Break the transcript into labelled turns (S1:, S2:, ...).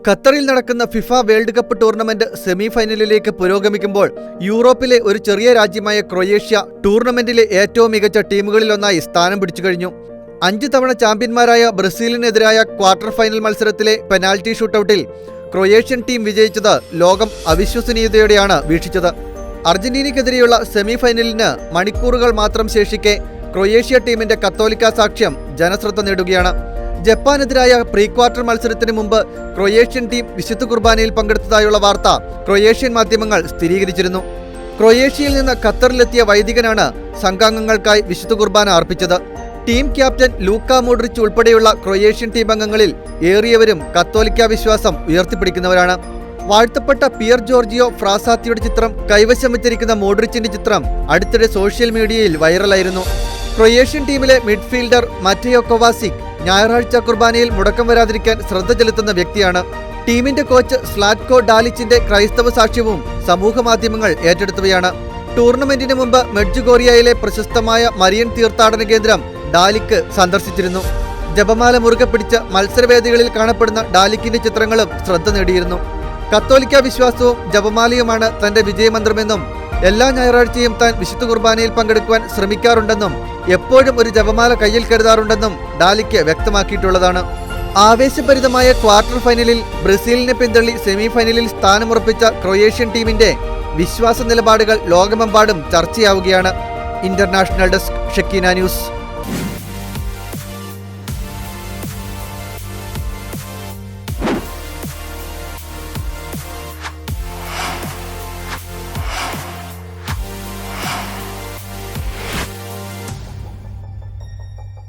S1: ഖത്തറിൽ നടക്കുന്ന FIFA world cup tournament semi ഫൈനലിലേക്ക് പുരോഗമിക്കുമ്പോൾ യൂറോപ്പിലെ ഒരു ചെറിയ രാജ്യമായ ക്രൊയേഷ്യ ടൂർണമെന്റിലെ ഏറ്റവും മികച്ച ടീമുകളിലൊന്നായി സ്ഥാനം പിടിച്ചു കഴിഞ്ഞു. 5 തവണ ചാമ്പ്യന്മാരായ ബ്രസീലിനെതിരായ ക്വാർട്ടർ ഫൈനൽ മത്സരത്തിലെ പെനാൽറ്റി ഷൂട്ടൌട്ടിൽ ക്രൊയേഷ്യൻ ടീം വിജയിച്ചത് ലോകം അവിശ്വസനീയതയോടെയാണ് വീക്ഷിച്ചത്. അർജന്റീനയ്ക്കെതിരെയുള്ള സെമി ഫൈനലിന് മണിക്കൂറുകൾ മാത്രം ശേഷിക്കെ ക്രൊയേഷ്യ ടീമിന്റെ കത്തോലിക്ക സാക്ഷ്യം ജനശ്രദ്ധ നേടുകയാണ്. ജപ്പാനെതിരായ പ്രീ ക്വാർട്ടർ മത്സരത്തിന് മുമ്പ് ക്രൊയേഷ്യൻ ടീം വിശുദ്ധ കുർബാനയിൽ പങ്കെടുത്തതായുള്ള വാർത്ത ക്രൊയേഷ്യൻ മാധ്യമങ്ങൾ സ്ഥിരീകരിച്ചിരുന്നു. ക്രൊയേഷ്യയിൽ നിന്ന് ഖത്തറിലെത്തിയ വൈദികനാണ് സംഘാംഗങ്ങൾക്കായി വിശുദ്ധ കുർബാന അർപ്പിച്ചത്. ടീം ക്യാപ്റ്റൻ ലൂക്ക മോഡ്രിച്ച് ഉൾപ്പെടെയുള്ള ക്രൊയേഷ്യൻ ടീം അംഗങ്ങളിൽ ഏറിയവരും കത്തോലിക്ക വിശ്വാസം ഉയർത്തിപ്പിടിക്കുന്നവരാണ്. വാഴ്ത്തപ്പെട്ട പിയർ ജോർജിയോ ഫ്രാസാത്തിയുടെ ചിത്രം കൈവശം വെച്ചിരിക്കുന്ന മോഡ്രിച്ചിന്റെ ചിത്രം അടുത്തിടെ സോഷ്യൽ മീഡിയയിൽ വൈറലായിരുന്നു. ക്രൊയേഷ്യൻ ടീമിലെ മിഡ്ഫീൽഡർ മറ്റയോ കൊവാസിക് ഞായറാഴ്ച കുർബാനയിൽ മുടക്കം വരാതിരിക്കാൻ ശ്രദ്ധ ചെലുത്തുന്ന വ്യക്തിയാണ്. ടീമിന്റെ കോച്ച് സ്ലാറ്റ്കോ ഡാലിച്ചിന്റെ ക്രൈസ്തവ സാക്ഷ്യവും സമൂഹ മാധ്യമങ്ങൾ ഏറ്റെടുത്തവയാണ്. ടൂർണമെന്റിന് മുമ്പ് മെഡ്ജുഗോറിയയിലെ പ്രശസ്തമായ മരിയൻ തീർത്ഥാടന കേന്ദ്രം ഡാലിക്ക് സന്ദർശിച്ചിരുന്നു. ജപമാല മുറുകെ പിടിച്ച മത്സരവേദികളിൽ കാണപ്പെടുന്ന ഡാലിക്കിന്റെ ചിത്രങ്ങളും ശ്രദ്ധ നേടിയിരുന്നു. കത്തോലിക്ക വിശ്വാസവും ജപമാലയുമാണ് തന്റെ വിജയമന്ത്രമെന്നും എല്ലാ ഞായറാഴ്ചയും താൻ വിശുദ്ധ കുർബാനയിൽ പങ്കെടുക്കുവാൻ ശ്രമിക്കാറുണ്ടെന്നും എപ്പോഴും ഒരു ജപമാല കയ്യിൽ കരുതാറുണ്ടെന്നും ഡാലിക്ക് വ്യക്തമാക്കിയിട്ടുള്ളതാണ്. ആവേശഭരിതമായ ക്വാർട്ടർ ഫൈനലിൽ ബ്രസീലിനെ പിന്തള്ളി സെമി ഫൈനലിൽ സ്ഥാനമുറപ്പിച്ച ക്രൊയേഷ്യൻ ടീമിന്റെ വിശ്വാസ നിലപാടുകൾ ലോകമെമ്പാടും ചർച്ചയാവുകയാണ്. International desk, Shakeena news.